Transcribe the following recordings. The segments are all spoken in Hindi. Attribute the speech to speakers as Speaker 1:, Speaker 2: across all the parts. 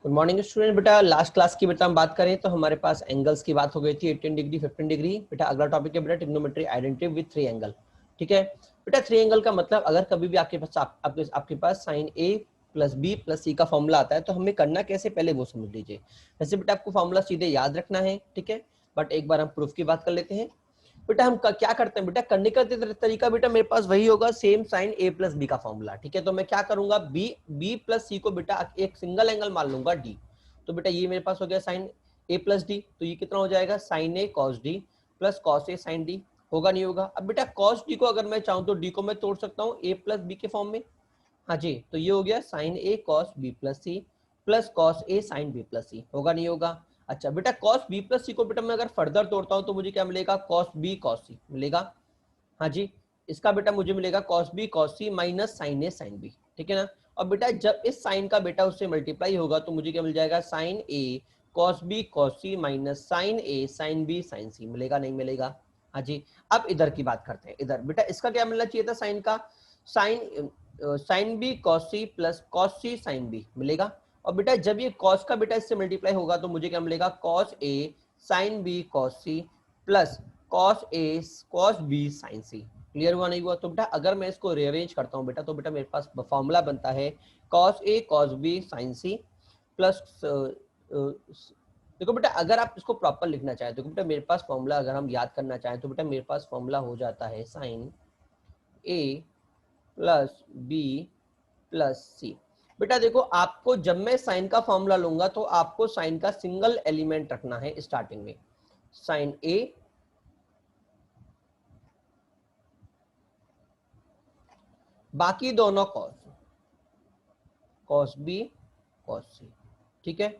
Speaker 1: Good morning student. बेटा लास्ट क्लास की बेटा हम बात करें तो हमारे पास एंगल्स की बात हो गई थी 18 डिग्री 15 डिग्री। बेटा अगला टॉपिक है बेटा trigonometry identity with three angle. ठीक है बेटा, थ्री एंगल का मतलब अगर कभी भी आपके पास आपके पास sign A plus B plus C का फॉर्मूला आता है तो हमें करना कैसे पहले वो समझ लीजिए। वैसे बेटा आपको फॉर्मूला सीधे याद रखना है, ठीक है, बट एक बार हम प्रूफ की बात कर लेते हैं। बेटा हम क्या करते हैं बेटा, करने का तरीका बेटा मेरे पास वही होगा, same sign A plus B का फॉर्मूला। ठीक है, तो मैं क्या करूंगा, बी प्लस सी को बेटा एक सिंगल एंगल मान लूंगा डी। तो बेटा ये मेरे पास हो गया साइन ए प्लस डी, तो ये कितना हो जाएगा sign A cos D plus cos A sign D. होगा नहीं होगा? अब बेटा कॉस डी को अगर मैं चाहूं तो डी को मैं तोड़ सकता हूँ ए प्लस बी के फॉर्म में। हाँ जी, तो ये हो गया sine A cos B plus C plus cos A sine B plus C. होगा नहीं होगा? अच्छा बेटा कॉस बी प्लस सी को बेटा मैं अगर फर्दर तोड़ता हूं तो मुझे क्या मिलेगा, कॉस बी कॉस सी मिलेगा। हाँ जी, इसका बेटा मुझे मिलेगा cos B cos C minus sign A sine B. ठीक है ना? और बेटा जब इस साइन का बेटा उससे मल्टीप्लाई होगा तो मुझे क्या मिल जाएगा, sign A cos B cos C minus sign A sine B sine सी। मिलेगा नहीं मिलेगा? हाँ जी। अब इधर की बात करते हैं। इधर बेटा इसका क्या मिलना चाहिए था, साइन का, sine sine B cos C plus cos C sine B मिलेगा। और बेटा जब ये कॉस का बेटा इससे मल्टीप्लाई होगा तो मुझे क्या मिलेगा, cos A sine B cos C plus cos A cos B sine C. Clear हुआ नहीं हुआ? तो बेटा अगर मैं इसको रीअरेंज करता हूँ बेटा तो बेटा मेरे पास फॉर्मूला बनता है cos A cos B sine C plus, देखो बेटा अगर आप इसको प्रॉपर लिखना चाहें तो बेटा मेरे पास फॉर्मूला अगर हम याद करना चाहें तो बेटा मेरे पास फॉर्मूला हो जाता है sign A plus B plus C. बेटा देखो आपको जब मैं साइन का फॉर्मूला लूंगा तो आपको साइन का सिंगल एलिमेंट रखना है स्टार्टिंग में, साइन ए बाकी दोनों कॉस, कॉस बी कॉस सी। ठीक है,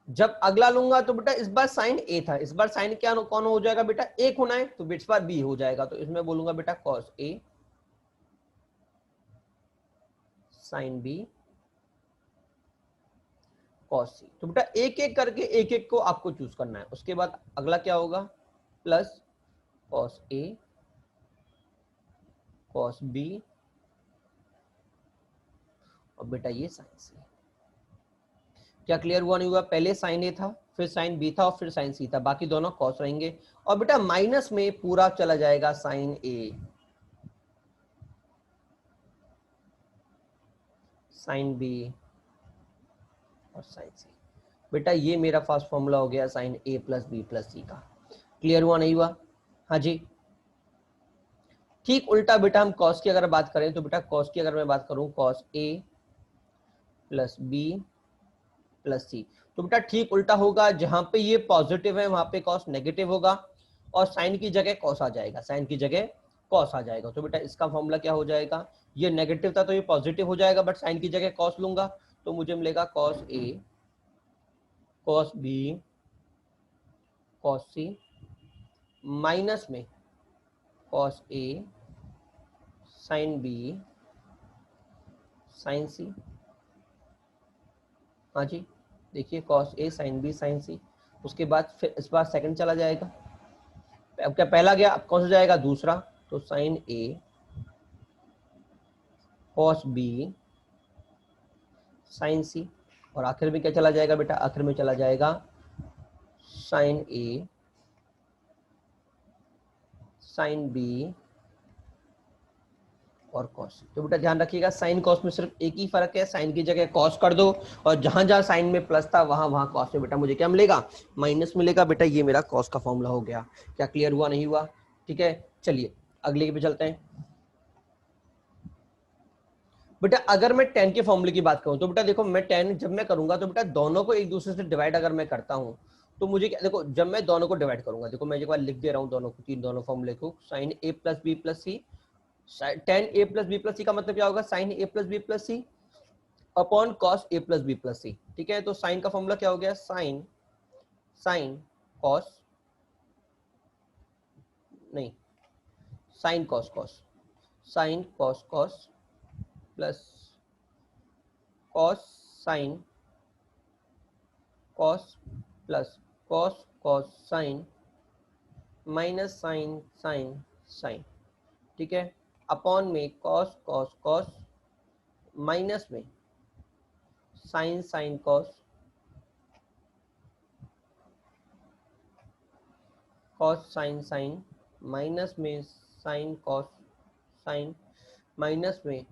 Speaker 1: जब अगला लूंगा तो बेटा इस बार साइन ए था, इस बार साइन क्या कौन हो जाएगा बेटा, एक होना है तो इस बार बी हो जाएगा, तो इसमें बोलूंगा बेटा cos A sine B cos सी। तो बेटा एक एक करके एक एक को आपको चूज करना है। उसके बाद अगला क्या होगा, plus cos A cos B और बेटा ये साइन सी। क्या क्लियर हुआ नहीं हुआ? पहले साइन ए था, फिर साइन बी था और फिर साइन सी था, बाकी दोनों कॉस रहेंगे। और बेटा माइनस में पूरा चला जाएगा साइन ए साइन बी और साइन सी। बेटा ये मेरा फर्स्ट फॉर्मूला हो गया sine A plus B plus C का। क्लियर हुआ नहीं हुआ? हाँ जी। ठीक उल्टा बेटा हम कॉस की अगर बात करें तो बेटा कॉस की अगर मैं बात करूं, cos A plus B plus सी, तो बेटा ठीक उल्टा होगा, जहां पे ये पॉजिटिव है वहां पे कॉस नेगेटिव होगा और साइन की जगह कॉस आ जाएगा, साइन की जगह कॉस आ जाएगा। तो बेटा इसका फॉर्मूला क्या हो जाएगा, ये नेगेटिव था तो ये पॉजिटिव हो जाएगा, बट साइन की जगह कॉस लूंगा तो मुझे मिलेगा cos A cos B cos C minus में cos A sine B sine सी। हाँ जी, देखिए cos A sine B sine सी। उसके बाद फिर इस बार सेकंड चला जाएगा, अब क्या पहला गया, अब कौन सा जाएगा दूसरा, तो sine A cos B sine सी। और आखिर में क्या चला जाएगा बेटा, आखिर में चला जाएगा साइन ए साइन बी और कॉस। तो बेटा ध्यान रखिएगा साइन कॉस में सिर्फ एक ही फर्क है, साइन की जगह कॉस कर दो और जहां जहां साइन में प्लस था वहां वहां कॉस में बेटा मुझे क्या मिलेगा, माइनस मिलेगा। बेटा ये मेरा कॉस का फॉर्मूला हो गया। क्या क्लियर हुआ नहीं हुआ? ठीक है, चलिए अगले पे चलते हैं। बेटा अगर मैं टेन के फॉर्मूले की बात करूं तो बेटा देखो मैं टेन जब मैं करूंगा तो बेटा दोनों को एक दूसरे से डिवाइड अगर मैं करता हूं तो मुझे क्या, देखो जब मैं दोनों को डिवाइड करूंगा, देखो मैं एक बार लिख दे रहा हूं दोनों को, तीन दोनों फॉर्मूले को, sine A plus B plus C, tan A plus B plus C का मतलब क्या होगा, sine A plus B plus C upon cos A plus B plus C. ठीक है, तो साइन का फॉर्मूला क्या हो गया, साइन साइन कॉस, नहीं sine cos cos, sine cos cos plus cos sine cos plus cos cos sine minus sine sine sine. ठीक है, अपॉन में कॉस कॉस कॉस माइनस में sine sine cos cos sine sine, minus में साइन कॉस साइन, माइनस में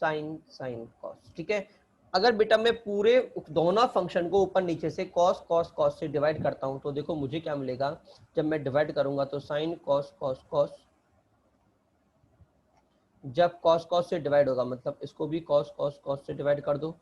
Speaker 1: साइन साइन कॉस। ठीक है, अगर बेटा मैं पूरे दोनों फंक्शन को ऊपर नीचे से कॉस कॉस कॉस से डिवाइड करता हूं तो देखो मुझे क्या मिलेगा, जब मैं डिवाइड करूंगा तो साइन कॉस कॉस कॉस, जब कॉस कॉस से डिवाइड होगा मतलब इसको भी कॉस कॉस कॉस से डिवाइड कर दो,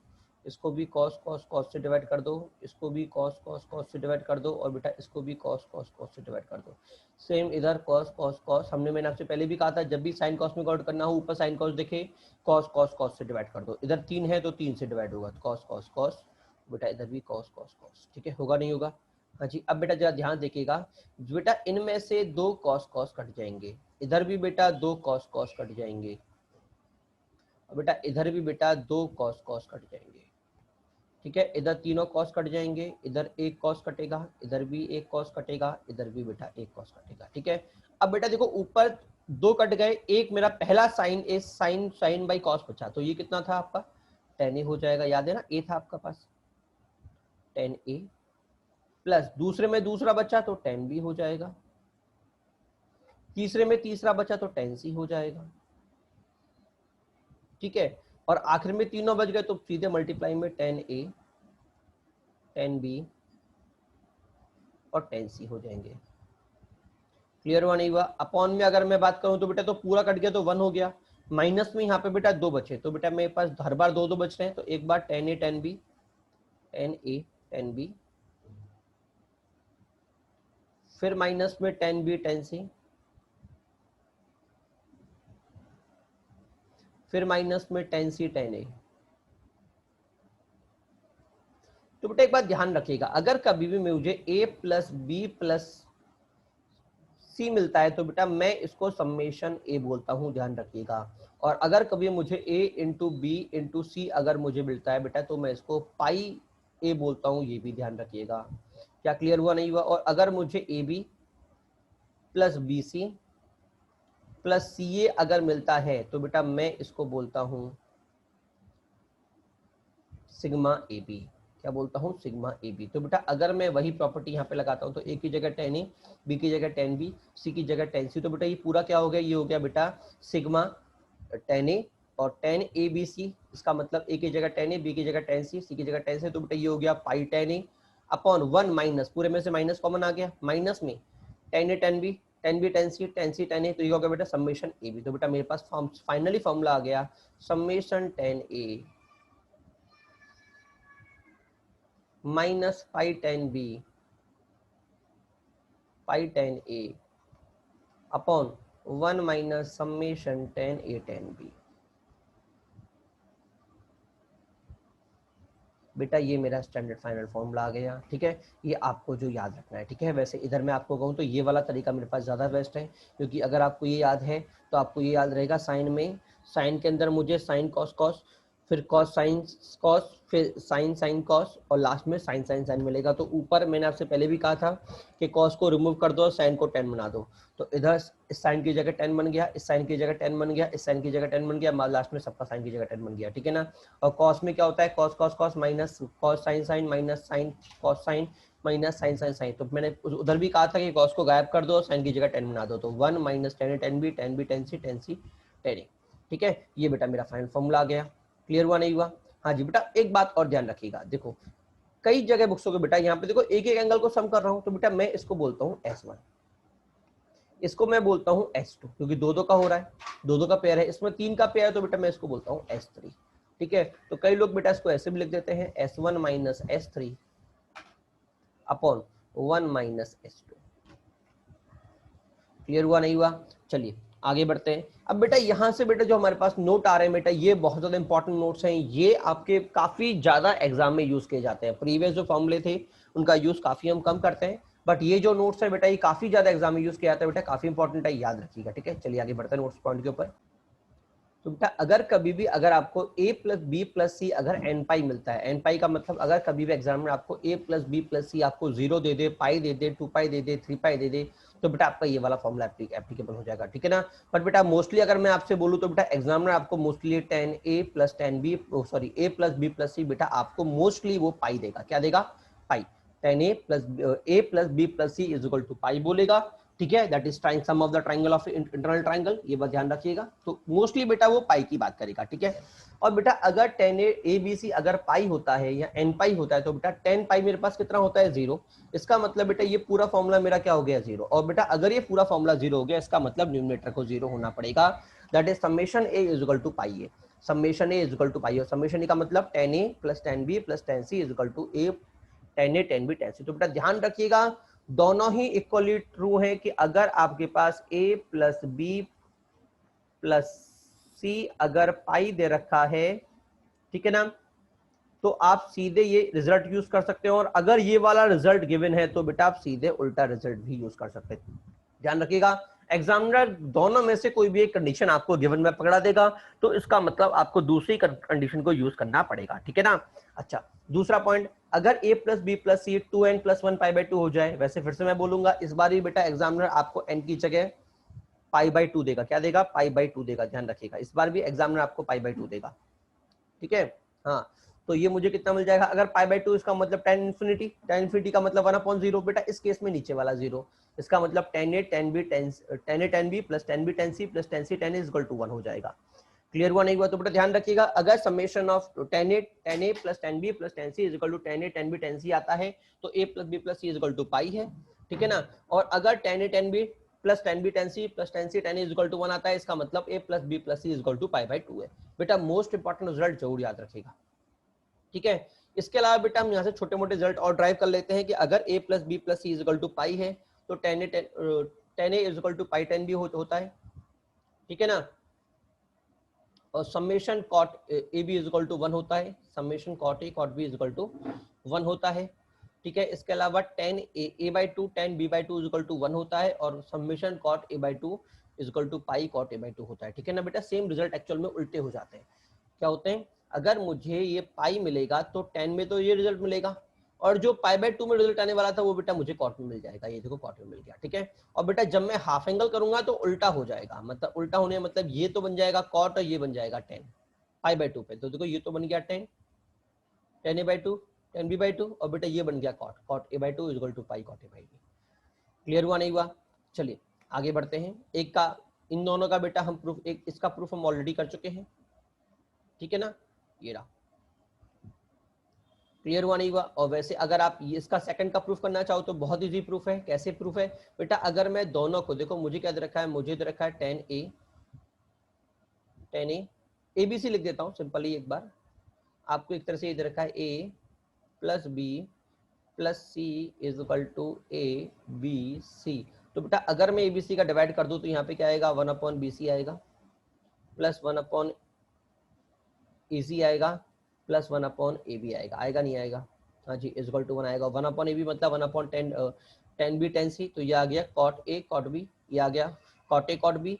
Speaker 1: इसको भी कॉस कॉस कॉस से डिवाइड कर दो, इसको भी कॉस कॉस कॉस से डिवाइड कर दो, और बेटा इसको भी कॉस कॉस कॉस से डिवाइड कर दो। सेम इधर कॉस कॉस कॉस, मैंने आपसे पहले भी कहा था जब भी साइन कॉस में काउंट करना हो ऊपर साइन कॉस देखे कॉस कॉस कॉस से डिवाइड कर दो। इधर 3 है तो 3 से डिवाइड होगा, कॉस कॉस कॉस, बेटा इधर भी कॉस कॉस कॉस। ठीक है, होगा नहीं होगा? हाँ जी। अब बेटा जरा ध्यान देखिएगा, बेटा इनमें से 2 कॉस कॉस कट जाएंगे, इधर भी बेटा 2 कॉस कॉस कट जाएंगे, बेटा इधर भी बेटा 2 कॉस कॉस कट जाएंगे। ठीक है, इधर तीनों कॉस कट जाएंगे, इधर एक कॉस कटेगा, इधर भी एक कॉस कटेगा, इधर भी बेटा एक कॉस कटेगा। ठीक है, अब बेटा देखो ऊपर 2 कट गए, एक मेरा पहला sine A sine sine by cos बचा, तो ये कितना था आपका tan ए हो जाएगा, याद है ना, ए था आपका पास tan ए, प्लस दूसरे में दूसरा बचा तो tan बी हो जाएगा, तीसरे में तीसरा बचा तो tan सी हो जाएगा। ठीक है, और आखिर में तीनों बच गए तो सीधे मल्टीप्लाई में tan ए tan बी और tan सी हो जाएंगे। क्लियर हुआ नहीं हुआ? अपॉन में अगर मैं बात करूं तो बेटा तो पूरा कट गया तो 1 हो गया, माइनस में यहाँ पे बेटा 2 बचे, तो बेटा मेरे पास हर बार 2 2 बच रहे हैं, तो एक बार tan ए tan बी, tan ए tan बी, फिर माइनस में tan बी tan सी, फिर माइनस में tan सी tan ए। तो बेटा एक बात ध्यान रखिएगा, अगर कभी भी मुझे a प्लस बी प्लस सी मिलता है तो बेटा मैं इसको समेशन ए बोलता हूं, ध्यान रखिएगा। और अगर कभी मुझे a इंटू बी इंटू सी अगर मुझे मिलता है बेटा तो मैं इसको पाई ए बोलता हूं, ये भी ध्यान रखिएगा। क्या क्लियर हुआ नहीं हुआ? और अगर मुझे A B plus B C plus C A अगर मिलता है तो बेटा मैं इसको बोलता हूं सिग्मा ए बी। क्या बोलता हूं? Sigma A B. तो बेटा अगर मैं वही प्रॉपर्टी यहाँ पे लगाता हूं तो ए की जगह tan ए, बी की जगह tan बी, सी की जगह tan सी, तो बेटा ये पूरा क्या हो गया? ये हो गया बेटा सिग्मा tan ए और tan ए बी सी, इसका मतलब ए की जगह tan ए, बी की जगह tan सी की जगह tan सी, तो बेटा ये हो गया पाई tan ए अपॉन 1 माइनस, पूरे में से माइनस कॉमन आ गया, माइनस में tan ए tan बी tan सी tan ए, तो ये हो गया बेटा समेशन ए बी। तो बेटा मेरे पास फाइनली फॉर्मूला आ गया समेशन tan ए माइनस पाई tan बी पाई tan ए अपॉन 1 माइनस समेशन tan ए tan बी। बेटा ये मेरा स्टैंडर्ड फाइनल फॉर्मूला आ गया। ठीक है, ये आपको जो याद रखना है। ठीक है, वैसे इधर मैं आपको कहूँ तो ये वाला तरीका मेरे पास ज़्यादा बेस्ट है, क्योंकि अगर आपको ये याद है तो आपको ये याद रहेगा साइन में, साइन के अंदर मुझे साइन कॉस कॉस, फिर कॉस साइन कॉस, फिर साइन साइन कॉस, और लास्ट में साइन साइन साइन मिलेगा। तो ऊपर मैंने आपसे पहले भी कहा था कि कॉस को रिमूव कर दो और साइन को 10 बना दो, तो इधर इस साइन की जगह 10 बन गया, इस साइन की जगह 10 बन गया, इस साइन की जगह 10 बन गया, लास्ट में सबका साइन की जगह 10 बन गया। ठीक है ना? और कॉस में क्या होता है? Cos cos cos minus cos sine sine minus sine cos sine minus sine sine sine. तो मैंने उधर भी कहा था कि कॉस को गायब कर दो और साइन की जगह 10 बना दो, तो 1 माइनस tan ए tan बी tan सी tan ए। ठीक है, ये बेटा मेरा फाइनल फॉर्मूला आ गया। क्लियर हुआ नहीं हुआ? हाँ जी। बेटा एक बात और ध्यान रखिएगा, देखो कई जगह बुक्सों के बेटा यहाँ पे देखो एक एक एंगल को सम कर रहा हूँ, तो बेटा मैं इसको बोलता हूँ S1, इसको मैं बोलता हूँ S2, क्योंकि दो दो का हो रहा है, दो दो का पेयर है, इसमें 3 का पेयर है, तो बेटा मैं इसको बोलता हूँ S3। ठीक है, तो कई लोग बेटा इसको ऐसे भी लिख देते हैं S1 minus S3 upon 1 minus S2। Clear हुआ नहीं हुआ? चलिए आगे बढ़ते हैं। अब बेटा यहाँ से बेटा जो हमारे पास नोट आ रहे हैं बेटा, ये बहुत ज्यादा इंपॉर्टेंट नोट्स हैं, ये आपके काफी ज्यादा एग्जाम में यूज किए जाते हैं। प्रीवियस जो फॉर्मूले थे उनका यूज काफी हम कम करते हैं, बट ये जो नोट्स है बेटा ये काफी ज्यादा एग्जाम में यूज किया जाता है बेटा, काफी इंपॉर्टेंट है, याद रखिएगा। ठीक है, चलिए आगे बढ़ते हैं नोट्स पॉइंट के ऊपर। तो बेटा अगर कभी भी अगर आपको a plus B plus C अगर एन पाई मिलता है, एन पाई का मतलब अगर कभी भी एग्जाम में आपको a प्लस बी प्लस सी आपको 0 दे दे, पाई दे दे, 2 पाई दे दे, 3 पाई दे दे, तो बेटा आपका ये वाला फॉर्मूला एप्लीकेबल हो जाएगा। ठीक है ना? बट बेटा मोस्टली अगर मैं आपसे बोलूँ तो बेटा एग्जामिनर आपको mostly tan a plus tan b sorry a plus B plus C बेटा आपको मोस्टली वो पाई देगा। क्या देगा? Pi. tan a plus B plus C is equal to pi बोलेगा। ठीक है, that is sum of the triangle of internal triangle, ये बात ध्यान रखिएगा। तो मोस्टली बेटा वो पाई की बात करेगा, ठीक है। और बेटा अगर tan ए बी सी अगर पाई होता है या n पाई होता है तो बेटा tan पाई मेरे पास कितना होता है 0। इसका मतलब बेटा ये पूरा फॉर्मूला मेरा क्या हो गया 0। और बेटा अगर ये पूरा फॉर्मूला 0 हो गया इसका मतलब न्यूमरेटर को 0 होना पड़ेगा, that is summation a is equal to pi A. Summation a is equal to pi और समेशन a का मतलब tan a plus tan b plus tan c is equal to a tan a tan b tan c। तो बेटा ध्यान रखिएगा दोनों ही इक्वली ट्रू है कि अगर आपके पास a plus B plus C अगर पाई दे रखा है, ठीक है ना, तो आप सीधे ये रिजल्ट यूज कर सकते हो। और अगर ये वाला रिजल्ट गिवन है तो बेटा आप सीधे उल्टा रिजल्ट भी यूज कर सकते हैं। ध्यान रखिएगा एग्जामिनर दोनों में से कोई भी एक कंडीशन आपको गिवन में पकड़ा देगा तो इसका मतलब आपको दूसरी कंडीशन को यूज करना पड़ेगा, ठीक है ना। अच्छा दूसरा पॉइंट, अगर a plus B plus C 2n plus 1 pi by 2 हो जाए, वैसे फिर से मैं बोलूंगा इस बार ही बेटा एग्जामिनर आपको n की जगह पाई बाई 2 देगा। क्या देगा? पाई बाई 2 देगा। ध्यान रखिएगा इस बार भी एग्जामिनर आपको पाई बाई 2 देगा, ठीक है। हाँ तो ये मुझे कितना मिल जाएगा? अगर पाई बाई 2 इसका मतलब tan इन्फिनिटी का मतलब 1/0 बेटा इस केस में नीचे वाला 0, इसका मतलब tan a tan b plus tan b tan c plus tan c tan a equal to 1 हो जाएगा। क्लियर हुआ नहीं हुआ? तो बेटा ध्यान रखिएगा अगर summation of tan a plus tan b plus tan c is equal to tan a tan b tan c आता है तो a plus b plus c is equal to pi है, ठीक है ना। और अगर tan a tan b plus tan b tan c plus tan c tan a is equal to 1 आता है इसका मतलब a plus b plus c is equal to pi by 2 है। बेटा मोस्ट इंपॉर्टेंट रिजल्ट जरूर याद रखिएगा, ठीक है। इसके अलावा बेटा हम यहाँ से छोटे मोटे रिजल्ट और ड्राइव कर लेते हैं कि अगर a plus B plus C is equal to pi है तो tan a is equal to pi tan b होता है, ठीक है ना। और summation cot A B is equal to 1 होता है, summation cot A cot B is equal to 1 होता है, ठीक है। इसके अलावा tan A by 2 tan b by 2 is equal to 1 होता है और summation cot A by 2 is equal to pi cot A by 2 होता है, ठीक है ना। बेटा सेम रिजल्ट एक्चुअल में उल्टे हो जाते हैं। क्या होते हैं? अगर मुझे ये पाई मिलेगा तो tan में तो ये रिजल्ट मिलेगा और जो पाई बाई 2 में रिजल्ट आने वाला था वो बेटा मुझे कॉट में मिल जाएगा। ये देखो कॉट में मिल गया, ठीक है। और बेटा जब मैं हाफ एंगल करूंगा तो उल्टा हो जाएगा, मतलब उल्टा होने मतलब ये तो बन जाएगा कॉट और ये बन जाएगा tan पाई बाई 2 पे। तो देखो ये तो बन गया tan a by 2 tan b by 2 और बेटा ये बन गया cot a by 2 equal to pi cot a by b। Clear हुआ नहीं हुआ? चलिए आगे बढ़ते हैं। एक का इन दोनों का बेटा हम प्रूफ, एक इसका प्रूफ हम ऑलरेडी कर चुके हैं, ठीक है ना, ये रहा। क्लियर हुआ नहीं हुआ? और वैसे अगर आप इसका सेकंड का प्रूफ करना चाहो तो बहुत इजी प्रूफ है। कैसे प्रूफ है बेटा? अगर मैं दोनों को देखो, मुझे क्या दे रखा है, मुझे दे रखा है tan a ABC लिख देता हूँ सिंपली एक बार। आपको एक तरह से ये दे रखा है a plus B plus C is equal to A B C. तो बेटा अगर मैं ABC का डिवाइड कर दूं तो यहाँ पे क्या आएगा? 1/BC आएगा प्लस 1/AC आएगा प्लस 1/AB आएगा। आएगा नहीं आएगा? हाँ जी, इज इक्वल टू 1 आएगा। 1/AB मतलब 1/10 tan b tan c, तो ये आ गया cot a cot b, ये आ गया cot a cot b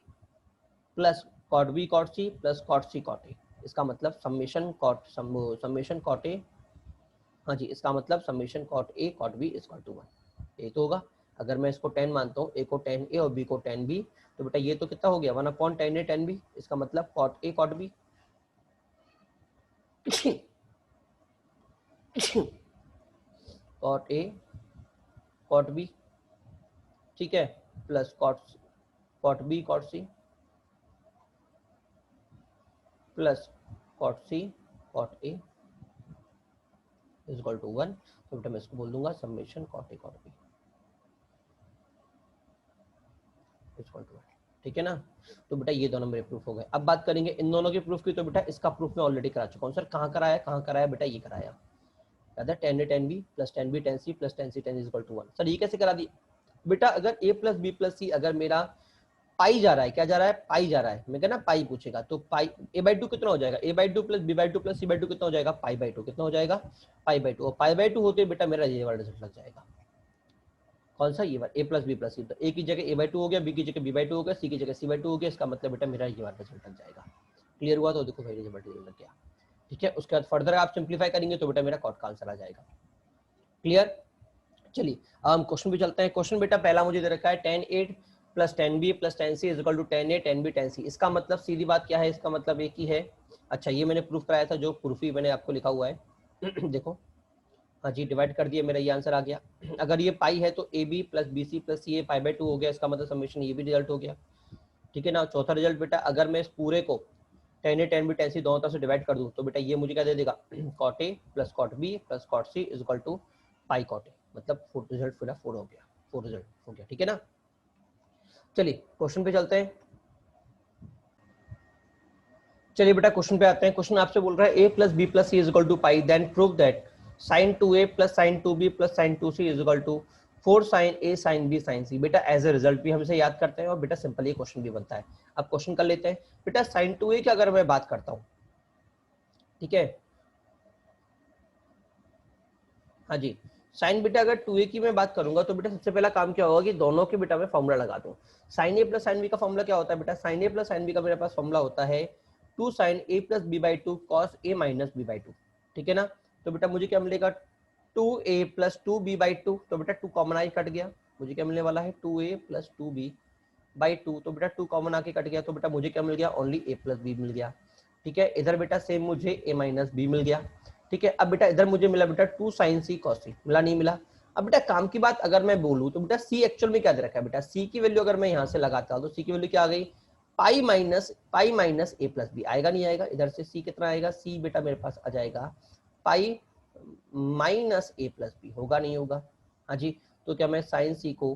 Speaker 1: plus cot b cot c plus cot c cot a। इसका मतलब समेशन cot a, हाँ जी, इसका मतलब summation cot a cot b is equal to 1। ये तो होगा। अगर मैं इसको 10 मानता हूँ, a को tan a और b को tan b, तो बेटा ये तो कितना हो गया? 1/tan a tan b। इसका मतलब cot a cot b cot a cot b, ठीक है, plus cot b cot c plus cot c cot a is equal to 1। तो बेटा मैं इसको बोल दूंगा summation cot a cot b is equal to 1, ठीक है ना। तो बेटा ये दोनों मेरे प्रूफ हो गए। अब बात करेंगे इन दोनों के प्रूफ की। तो बेटा इसका प्रूफ मैं ऑलरेडी करा चुका हूँ। सर कहाँ कराया बेटा? ये कराया tan a tan b plus tan b tan c plus tan c tan is equal to 1। Sir ये कैसे करा दी? बेटा अगर a plus B plus C अगर मेरा पाई जा रहा है, क्या जा रहा है? पाई जा रहा है, मैं कहना पाई पूछेगा तो पाई a बाई 2 कितना हो जाएगा? a by 2 plus b by 2 plus c by 2 कितना हो जाएगा? पाई बाई 2। कितना हो जाएगा? पाई बाई 2। और पाई बाई 2 होते बेटा मेरा ये वाला रिजल्ट लग जाएगा। कौन सा? ये वाला a प्लस बी प्लस सी। तो a की जगह a बाई 2 हो गया, b की जगह b बाई 2 हो गया, c की जगह c बाई 2 हो गया। इसका मतलब बेटा मेरा ये वाला रिजल्ट लग जाएगा। क्लियर हुआ? तो देखो भाई रिजल्ट लग गया, ठीक है। उसके बाद फर्दर आप सिंप्लीफाई करेंगे तो बेटा मेरा कॉट का आंसर आ जाएगा। क्लियर? चलिए अब हम क्वेश्चन भी चलते हैं। क्वेश्चन बेटा पहला मुझे दे रखा है tan a plus tan b plus tan c is equal to tan a tan b tan c। इसका मतलब सीधी बात क्या है? इसका मतलब एक ही है। अच्छा ये मैंने प्रूफ कराया था, जो प्रूफ ही मैंने आपको लिखा हुआ है देखो हाँ जी, डिवाइड कर दिया, मेरा ये आंसर आ गया। अगर ये पाई है तो A B plus B C plus C A pi by 2 हो गया, इसका मतलब समेशन ये भी रिजल्ट हो गया। ठीक है ना। चौथा रिजल्ट बेटा, अगर मैं इस पूरे को tan ए tan बी tan सी दोनों तरफ से डिवाइड कर दूं तो बेटा ये मुझे क्या दे देगा, cot a plus cot b plus cot c is equal to pi cot a, मतलब फोर्थ रिजल्ट पूरा 4 हो गया, 4 रिजल्ट हो गया। ठीक है ना। चलिए क्वेश्चन पे चलते हैं। चलिए बेटा क्वेश्चन पे आते हैं। क्वेश्चन आपसे बोल रहा है a plus B plus C is equal to pi, then prove that sin 2a plus sin 2b plus sin 2c is equal to 4 sin a sin b sin c। बेटा एज ए रिजल्ट भी हम इसे याद करते हैं और बेटा सिंपल ये क्वेश्चन भी बनता है। अब क्वेश्चन कर लेते हैं। बेटा sin 2a की अगर मैं बात करता हूँ, ठीक है, हाँ जी, साइन बेटा अगर 2a की मैं बात करूंगा तो बेटा सबसे पहला काम क्या होगा कि दोनों के बेटा मैं फॉर्मूला लगा दूं। Sine A plus sine B का फॉर्मूला क्या होता है बेटा, sine A plus sine B का मेरे पास फॉर्मूला होता है 2 sine A plus B by 2 cos A minus B by 2। ठीक है ना। तो बेटा मुझे क्या मिलेगा 2a प्लस 2b बाई 2, तो बेटा 2 कॉमन आई कट गया, मुझे क्या मिलने वाला है 2a प्लस 2b बाई 2, तो बेटा 2 कॉमन आके कट गया, तो बेटा मुझे क्या मिल गया ओनली a प्लस बी मिल गया। ठीक है, इधर बेटा सेम मुझे a माइनस बी मिल गया। ठीक है, अब बेटा इधर मुझे मिला बेटा 2 साइन सी कॉस सी, मिला नहीं मिला। अब बेटा काम की बात अगर मैं बोलूं तो बेटा सी एक्चुअल में क्या दे रखा है बेटा, सी की वैल्यू अगर मैं यहाँ से लगाता हूँ तो सी की वैल्यू क्या आ गई, पाई माइनस ए प्लस बी, आएगा नहीं आएगा, इधर से सी कितना आएगा, सी बेटा मेरे पास आ जाएगा पाई माइनस ए प्लस बी, होगा नहीं होगा, हाँ जी। तो क्या मैं साइन सी को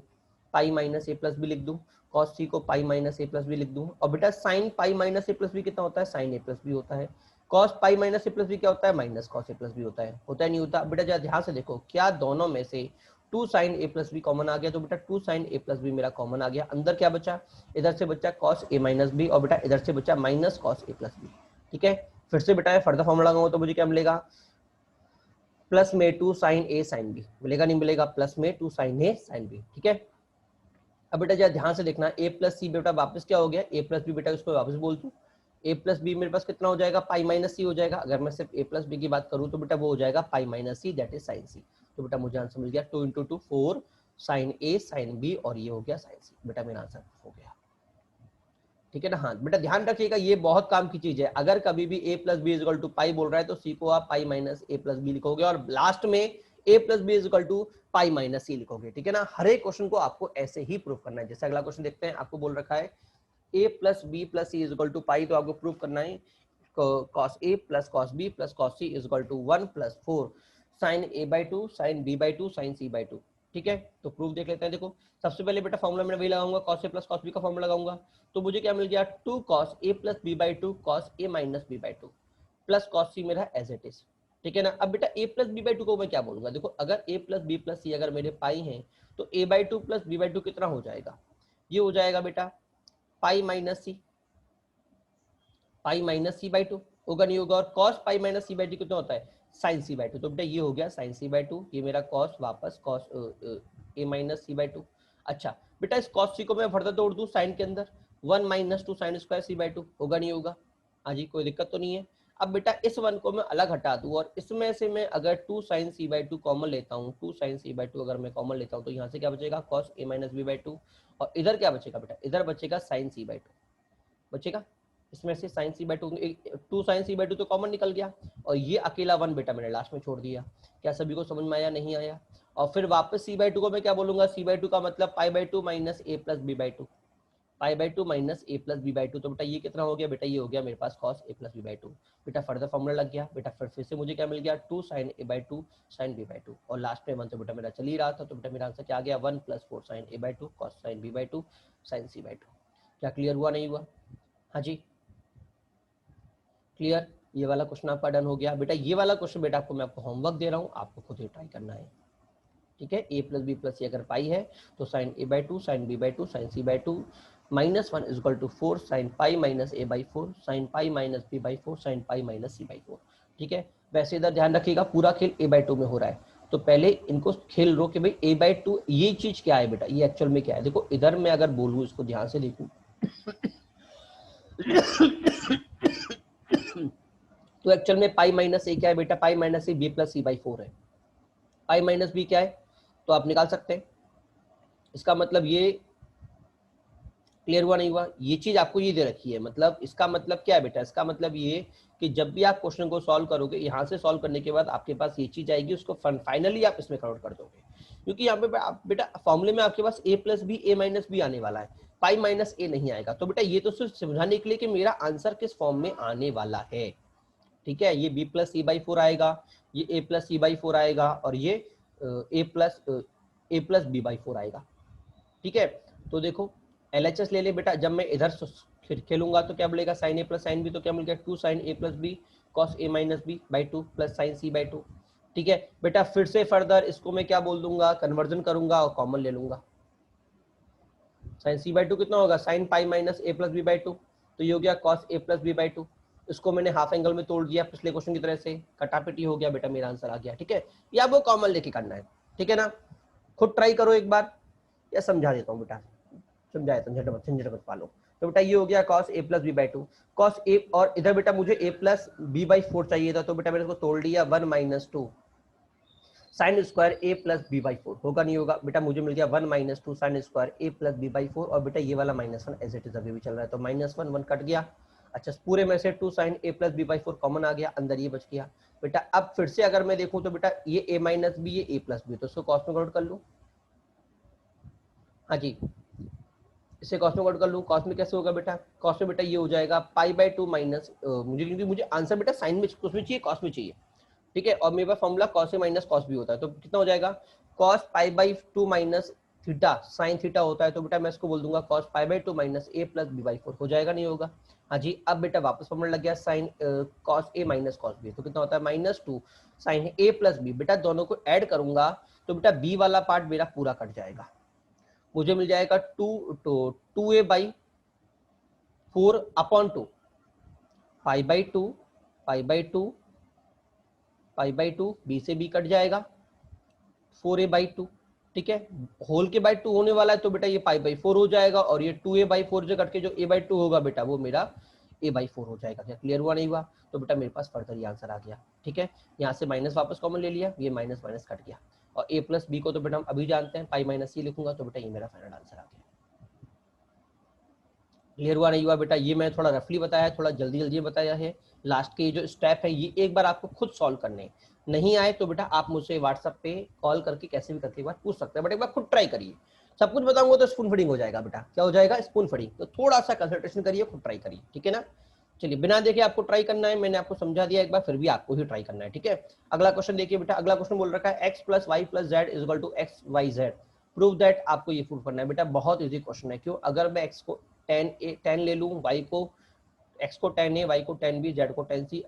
Speaker 1: पाई माइनस ए प्लस बी लिख दूं, कॉस सी को पाई माइनस ए प्लस बी लिख दूं, और बेटा साइन पाई माइनस ए प्लस बी कितना होता है, साइन ए प्लस बी होता है। कॉस पाई माइनस ए प्लस बी क्या होता है, minus cos A plus B होता है, होता है नहीं होता। बेटा जरा ध्यान से देखो, क्या दोनों में से 2 sine A plus B common आ गया, तो बेटा 2 साइन ए प्लस बी मेरा कॉमन आ गया। अंदर क्या बचा, इधर से बचा कॉस ए माइनस बी और बेटा इधर से बचा minus cos A plus B. ठीक है, फिर से बेटा फर्दर फॉर्मूला लगाऊंगा तो मुझे क्या मिलेगा, प्लस में 2 साइन ए साइन बी, मिलेगा नहीं मिलेगा, प्लस में 2 साइन ए साइन बी। ठीक है, अब बेटा जरा ध्यान से देखना, a प्लस सी बेटा वापस क्या हो गया, a प्लस बी बेटा इसको वापस बोल दूं, a प्लस बी मेरे पास कितना हो जाएगा, पाई माइनस सी हो जाएगा। अगर मैं सिर्फ a प्लस बी की बात करूं तो बेटा वो हो जाएगा pi minus C, that is sine C. तो बेटा मुझे आंसर मिल गया 2 into 2 4 sine A sine B, और ये हो गया साइन सी, बेटा मेरा आंसर हो गया। ठीक है ना। हाँ बेटा ध्यान रखिएगा, ये बहुत काम की चीज है। अगर कभी भी a plus B is equal to pi बोल रहा है तो सी को आप पाई माइनस ए प्लस बी लिखोगे और लास्ट में a plus B is equal to pi minus C लिखोगे। ठीक है ना, हर एक क्वेश्चन को आपको ऐसे ही प्रूव करना है। जैसे अगला क्वेश्चन देखते हैं, आपको बोल रखा है a plus B plus C is equal to pi, तो आपको प्रूव करना है cos a plus cos b plus cos c is equal to 1 plus 4 sine a by 2 sine b by 2 sine c by 2। ठीक है, तो प्रूफ देख लेते हैं। देखो सबसे पहले बेटा फॉर्मूला मैं वही लगाऊंगा, cos a plus cos b का फॉर्मूला लगाऊंगा, तो मुझे क्या मिल गया 2 cos a plus b by 2 cos a minus b by 2 plus cos c मेरा एज इट इज। ठीक है ना। अब बेटा a प्लस b बाई 2 को मैं क्या बोलूंगा, देखो अगर a plus b plus c अगर मेरे पाई हैं तो a by 2 plus b by 2 कितना हो जाएगा, ये हो जाएगा बेटा pi minus C, pi minus C by 2, होगा नहीं होगा, और cos pi minus C by 2 कितना होता है, साइन सी बाई 2। तो बेटा ये हो गया साइन सी बाई 2, ये मेरा cos वापस cos a minus C by 2। अच्छा बेटा इस cos c को मैं फर्दर तोड़ दूं साइन के अंदर, 1 minus 2 sine square C by 2, होगा नहीं होगा, हाँ जी कोई दिक्कत तो नहीं है। अब बेटा इस 1 को मैं अलग हटा दूं और इसमें से मैं अगर 2 साइन सी बाई 2 कॉमन लेता हूँ, 2 साइन सी बाई 2 अगर मैं कॉमन लेता हूँ तो यहाँ से क्या बचेगा cos a minus B by 2, और इधर क्या बचेगा बेटा, इधर बचेगा साइन सी बाई 2 बचेगा। इसमें से sine C by 2, 2 sine C by 2 तो कॉमन निकल गया, और ये अकेला 1 बेटा मैंने लास्ट में छोड़ दिया। क्या सभी को समझ में आया, नहीं आया। और फिर वापस सी बाई 2 को मैं क्या बोलूंगा, सी बाई 2 का मतलब pi by 2 minus A plus B by 2, pi by 2 minus A plus B by 2, तो बेटा ये कितना हो गया, बेटा ये हो गया मेरे पास cos A plus B by 2। बेटा फर्दर फॉर्मूला लग गया, बेटा फिर से मुझे क्या मिल गया 2 sine A by 2 sine B by 2, और लास्ट में 1 तो बेटा मेरा चल ही रहा था, तो बेटा मेरा आंसर क्या आ गया 1 plus 4 sine A by 2 cos sine B by 2 sine C by 2। क्या क्लियर हुआ, नहीं हुआ, हाँ जी क्लियर। ये वाला क्वेश्चन आपका डन हो गया। बेटा ये वाला क्वेश्चन बेटा आपको मैं आपको होमवर्क दे रहा हूँ, आपको खुद ही ट्राई करना है। ठीक है, a plus B plus C अगर पाई है तो sine A by 2 sine B by 2 sine C by 2 माइनस 1 is equal to 4 sine pi minus A by 4 sine pi minus B by 4 sine pi minus C by 4। ठीक है, वैसे इधर ध्यान रखिएगा पूरा खेल a बाई 2 में हो रहा है, तो पहले इनको खेल रो कि भाई a बाई 2 ये चीज क्या है बेटा, ये एक्चुअल में क्या है। देखो इधर मैं अगर बोलूँ, इसको ध्यान से देखूँ तो एक्चुअल में पाई माइनस ए क्या है बेटा, pi minus A B plus C by 4 है। पाई माइनस बी क्या है तो आप निकाल सकते हैं, इसका मतलब ये क्लियर हुआ, नहीं हुआ। ये चीज आपको ये दे रखी है, मतलब इसका मतलब क्या है बेटा, इसका मतलब ये कि जब भी आप क्वेश्चन को सॉल्व करोगे, यहाँ से सॉल्व करने के बाद आपके पास ये चीज आएगी, उसको फाइनली आप इसमें कन्वर्ट कर दोगे, क्योंकि यहाँ पे बेटा फॉर्मूले में आपके पास a plus B a minus B आने वाला है, पाई माइनस a नहीं आएगा। तो बेटा ये तो सिर्फ समझाने के लिए कि मेरा आंसर किस फॉर्म में आने वाला है, ठीक है। ये b प्लस c बाई 4 आएगा, ये a प्लस c बाई 4 आएगा, और ये a प्लस b बाई 4 आएगा, ठीक है। तो देखो LHS ले ले बेटा, जब मैं इधर खेलूंगा तो क्या बोलेगा, sine a plus sine b, तो क्या मिल गया 2 sine a plus B cos a minus B by 2 plus sine c by 2, ठीक है बेटा। फिर से फर्दर इसको मैं क्या बोल दूंगा, कन्वर्जन करूंगा और कॉमन ले लूंगा। साइन c बाई 2 कितना होगा, sine pi minus a plus B by 2, तो ये हो गया cos a plus B by 2। इसको मैंने हाफ एंगल में तोड़ दिया पिछले क्वेश्चन की तरह से, कटापिटी हो गया बेटा, मेरा आंसर आ गया, ठीक है। या वो कॉमन लेके करना है, ठीक है ना। खुद ट्राई करो एक बार, या समझा देता हूँ बेटा, समझाया झंझट मत पालो। तो बेटा ये हो गया cos a plus B by 2, cos a, और इधर बेटा मुझे a प्लस बी बाई 4 चाहिए था, तो बेटा मैंने इसको तोड़ लिया 1 minus 2 sine square a plus B by 4, होगा नहीं होगा बेटा, मुझे मिल गया 1 minus 2 sine square a plus B by 4, और बेटा ये वाला -1 एज इट इज अभी भी चल रहा है, तो -1 कट गया। अच्छा पूरे में से 2 sine a plus B by 4 common आ गया, अंदर ये बच गया बेटा। अब फिर से अगर मैं देखूं तो बेटा ये a माइनस बी, ये a प्लस बी, तो इसको कॉस में कन्वर्ट कर लूं, हाँ जी इसे कॉस में कन्वर्ट कर लूं। कॉस में कैसे होगा बेटा, कॉस में बेटा ये हो जाएगा पाई बाई 2 माइनस, मुझे क्योंकि मुझे आंसर बेटा साइन में उसमें चाहिए, कॉस में चाहिए, ठीक है। और मेरे पास formula cos A minus cos B होता है, तो कितना हो जाएगा, cos pi by 2 minus theta sine theta होता है, तो बेटा मैं इसको बोल दूंगा cos pi by 2 minus A plus B by 4, हो जाएगा नहीं होगा, हाँ जी। अब बेटा वापस फॉर्मूला लग गया sine cos A minus cos B, तो कितना होता है -2 साइन ए प्लस बी, बेटा दोनों को ऐड करूंगा तो बेटा बी वाला पार्ट मेरा पूरा कट जाएगा, मुझे मिल जाएगा 2a by 4 upon 2 pi by 2 pi by 2 pi by 2, B से बी कट जाएगा 4a बाई 2, ठीक है। होल के बाई 2 होने वाला है, तो बेटा ये पाई बाई 4 हो जाएगा, और ये 2a बाई 4 से कट के जो a बाई 2 होगा बेटा वो मेरा a बाई 4 हो जाएगा। क्या क्लियर हुआ नहीं हुआ, तो बेटा मेरे पास फर्दर ये आंसर आ गया, ठीक है। यहाँ से माइनस वापस कॉमन ले लिया, ये माइनस माइनस कट गया, और a प्लस बी को तो बेटा हम अभी जानते हैं, पाई माइनस c लिखूंगा, तो बेटा ये मेरा फाइनल आंसर आ गया। क्लियर हुआ नहीं हुआ बेटा, ये मैं थोड़ा रफली बताया, थोड़ा जल्दी जल्दी बताया है। लास्ट के जो स्टेप है ये एक बार आपको खुद सॉल्व करने, नहीं आए तो बेटा आप मुझसे व्हाट्सएप पे कॉल करके कैसे भी करके एक बार पूछ सकते हैं, बट एक बार खुद ट्राई करिए। सब कुछ बताऊंगा तो स्पून फीडिंग हो जाएगा बेटा, क्या हो जाएगा, स्पून फीडिंग। तो थोड़ा सा कंसंट्रेशन करिए, खुद ट्राई करिए, ठीक है ना। चलिए बिना देखे आपको ट्राई करना है, मैंने आपको समझा दिया एक बार, फिर भी आपको ही ट्राई करना है, ठीक है। अगला क्वेश्चन देखिए बेटा, अगला क्वेश्चन बोल रखा है x plus Y plus Z is equal to X Y Z, prove that. आपको ये प्रूव करना है बेटा, बहुत इजी क्वेश्चन है। क्यों, अगर मैं x को tan ले लूं, y को x को tan a, y को tan b, z को tan c,